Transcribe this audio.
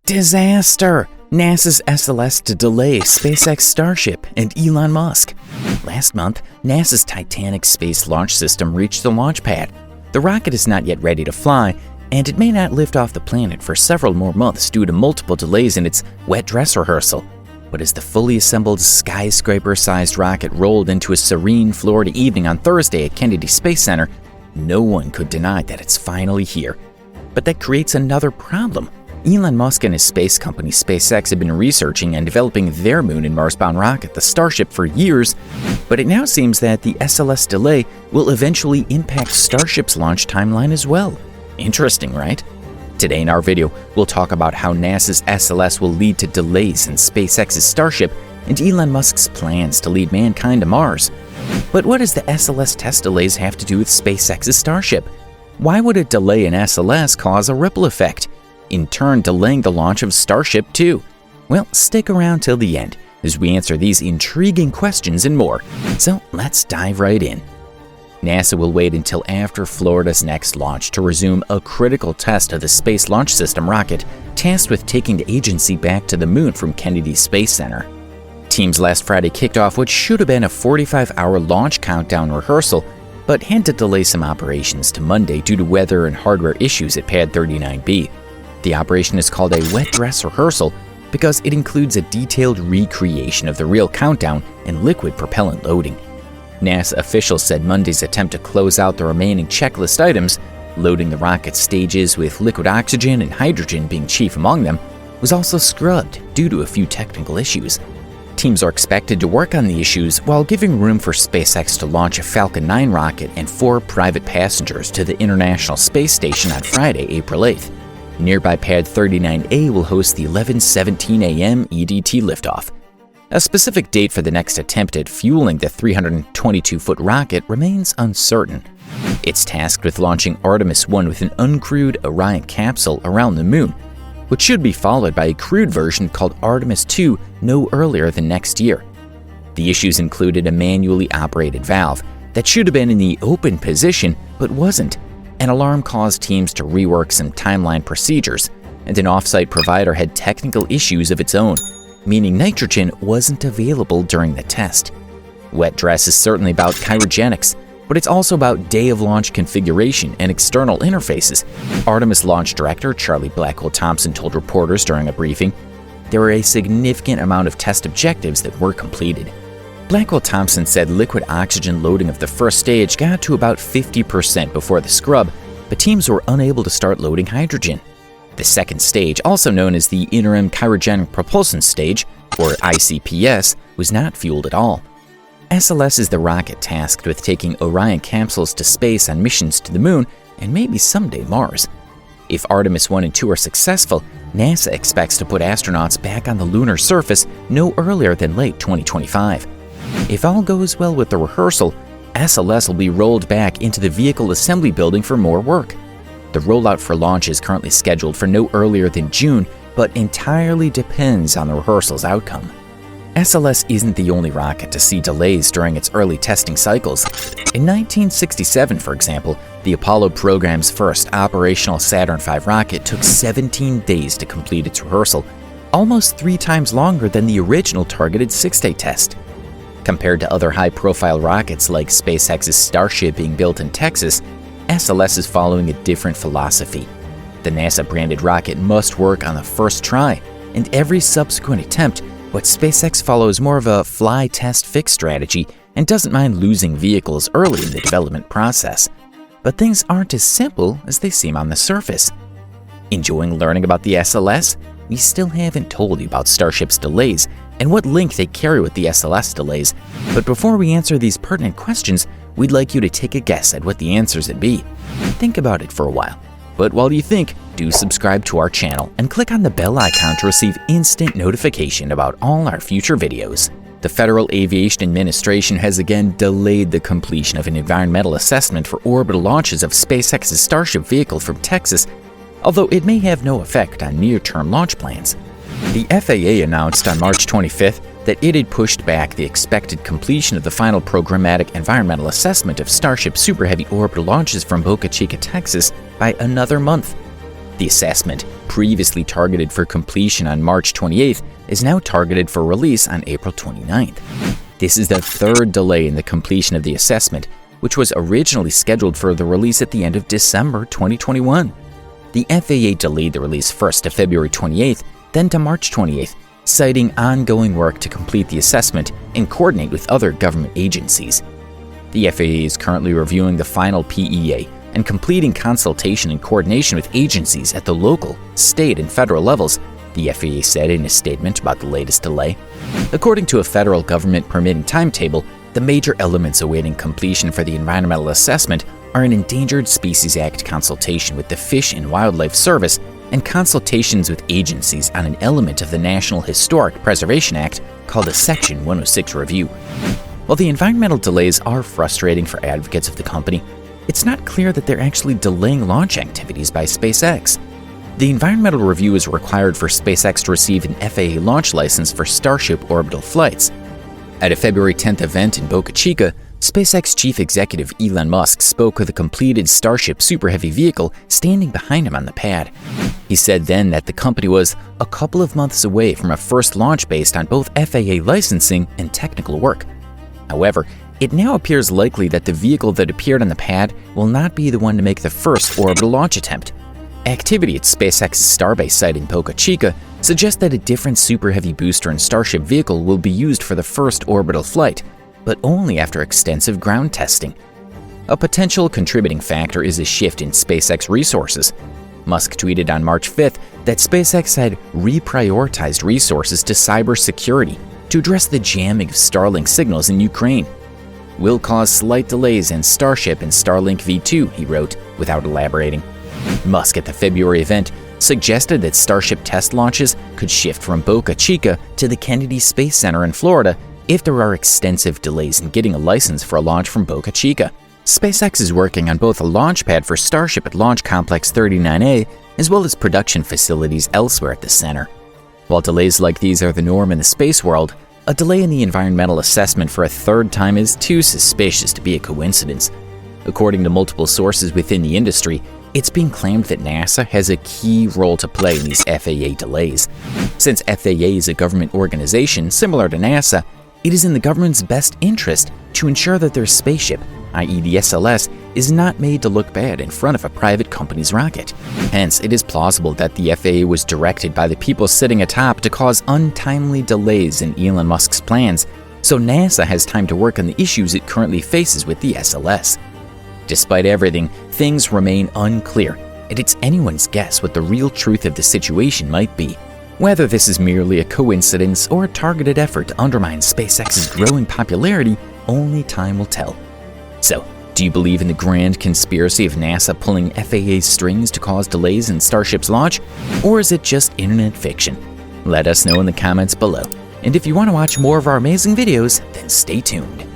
Disaster! NASA's SLS to delay SpaceX Starship and Elon Musk. Last month, NASA's Titanic space launch system reached the launch pad. The rocket is not yet ready to fly, and it may not lift off the planet for several more months due to multiple delays in its wet dress rehearsal. But as the fully assembled skyscraper-sized rocket rolled into a serene Florida evening on Thursday at Kennedy Space Center, no one could deny that it's finally here. But that creates another problem. Elon Musk and his space company SpaceX have been researching and developing their moon and Mars-bound rocket, the Starship, for years, but it now seems that the SLS delay will eventually impact Starship's launch timeline as well. Interesting, right? Today in our video, we'll talk about how NASA's SLS will lead to delays in SpaceX's Starship and Elon Musk's plans to lead mankind to Mars. But what does the SLS test delays have to do with SpaceX's Starship? Why would a delay in SLS cause a ripple effect, in turn delaying the launch of Starship too? Well, stick around till the end as we answer these intriguing questions and more. So let's dive right in. NASA will wait until after Florida's next launch to resume a critical test of the Space Launch System rocket tasked with taking the agency back to the moon from Kennedy Space Center. Teams last Friday kicked off what should have been a 45-hour launch countdown rehearsal, but had to delay some operations to Monday due to weather and hardware issues at Pad 39B. The operation is called a wet dress rehearsal because it includes a detailed recreation of the real countdown and liquid propellant loading. NASA officials said Monday's attempt to close out the remaining checklist items, loading the rocket stages with liquid oxygen and hydrogen being chief among them, was also scrubbed due to a few technical issues. Teams are expected to work on the issues while giving room for SpaceX to launch a Falcon 9 rocket and 4 private passengers to the International Space Station on Friday, April 8th. Nearby Pad 39A will host the 11:17 a.m. EDT liftoff. A specific date for the next attempt at fueling the 322-foot rocket remains uncertain. It's tasked with launching Artemis 1 with an uncrewed Orion capsule around the moon, which should be followed by a crewed version called Artemis 2 no earlier than next year. The issues included a manually operated valve that should have been in the open position but wasn't. An alarm caused teams to rework some timeline procedures, and an off-site provider had technical issues of its own, meaning nitrogen wasn't available during the test. Wet dress is certainly about cryogenics, but it's also about day-of-launch configuration and external interfaces. Artemis launch director Charlie Blackwell-Thompson told reporters during a briefing there were a significant amount of test objectives that were completed. Blackwell-Thompson said liquid oxygen loading of the first stage got to about 50% before the scrub, but teams were unable to start loading hydrogen. The second stage, also known as the Interim Cryogenic Propulsion Stage, or ICPS, was not fueled at all. SLS is the rocket tasked with taking Orion capsules to space on missions to the moon and maybe someday Mars. If Artemis 1 and 2 are successful, NASA expects to put astronauts back on the lunar surface no earlier than late 2025. If all goes well with the rehearsal, SLS will be rolled back into the vehicle assembly building for more work. The rollout for launch is currently scheduled for no earlier than June, but entirely depends on the rehearsal's outcome. SLS isn't the only rocket to see delays during its early testing cycles. In 1967, for example, the Apollo program's first operational Saturn V rocket took 17 days to complete its rehearsal, almost 3 times longer than the original targeted 6-day test. Compared to other high-profile rockets like SpaceX's Starship being built in Texas, SLS is following a different philosophy. The NASA-branded rocket must work on the first try, and every subsequent attempt, but SpaceX follows more of a fly, test, fix strategy and doesn't mind losing vehicles early in the development process. But things aren't as simple as they seem on the surface. Enjoying learning about the SLS? We still haven't told you about Starship's delays and what link they carry with the SLS delays. But before we answer these pertinent questions, we'd like you to take a guess at what the answers would be. Think about it for a while. But while you think, do subscribe to our channel and click on the bell icon to receive instant notification about all our future videos. The Federal Aviation Administration has again delayed the completion of an environmental assessment for orbital launches of SpaceX's Starship vehicle from Texas, although it may have no effect on near-term launch plans. The FAA announced on March 25th that it had pushed back the expected completion of the final programmatic environmental assessment of Starship Super Heavy orbital launches from Boca Chica, Texas, by another month. The assessment, previously targeted for completion on March 28th, is now targeted for release on April 29th. This is the third delay in the completion of the assessment, which was originally scheduled for the release at the end of December 2021. The FAA delayed the release first to February 28th, then to March 28th, citing ongoing work to complete the assessment and coordinate with other government agencies. The FAA is currently reviewing the final PEA and completing consultation and coordination with agencies at the local, state, and federal levels, the FAA said in a statement about the latest delay. According to a federal government permitting timetable, the major elements awaiting completion for the environmental assessment are an Endangered Species Act consultation with the Fish and Wildlife Service and consultations with agencies on an element of the National Historic Preservation Act called a Section 106 review. While the environmental delays are frustrating for advocates of the company, it's not clear that they're actually delaying launch activities by SpaceX. The environmental review is required for SpaceX to receive an FAA launch license for Starship orbital flights. At a February 10th event in Boca Chica, SpaceX chief executive Elon Musk spoke with a completed Starship Super Heavy vehicle standing behind him on the pad. He said then that the company was a couple of months away from a first launch based on both FAA licensing and technical work. However, it now appears likely that the vehicle that appeared on the pad will not be the one to make the first orbital launch attempt. Activity at SpaceX's Starbase site in Boca Chica suggests that a different Super Heavy booster and Starship vehicle will be used for the first orbital flight, but only after extensive ground testing. A potential contributing factor is a shift in SpaceX resources. Musk tweeted on March 5th that SpaceX had reprioritized resources to cybersecurity to address the jamming of Starlink signals in Ukraine. Will cause slight delays in Starship and Starlink V2, he wrote, without elaborating. Musk at the February event suggested that Starship test launches could shift from Boca Chica to the Kennedy Space Center in Florida if there are extensive delays in getting a license for a launch from Boca Chica. SpaceX is working on both a launch pad for Starship at Launch Complex 39A as well as production facilities elsewhere at the center. While delays like these are the norm in the space world, a delay in the environmental assessment for a third time is too suspicious to be a coincidence. According to multiple sources within the industry, it's being claimed that NASA has a key role to play in these FAA delays. Since FAA is a government organization similar to NASA, it is in the government's best interest to ensure that their spaceship, i.e. the SLS, is not made to look bad in front of a private company's rocket. Hence, it is plausible that the FAA was directed by the people sitting atop to cause untimely delays in Elon Musk's plans, so NASA has time to work on the issues it currently faces with the SLS. Despite everything, things remain unclear, and it's anyone's guess what the real truth of the situation might be. Whether this is merely a coincidence or a targeted effort to undermine SpaceX's growing popularity, only time will tell. So, do you believe in the grand conspiracy of NASA pulling FAA strings to cause delays in Starship's launch? Or is it just internet fiction? Let us know in the comments below. And if you want to watch more of our amazing videos, then stay tuned.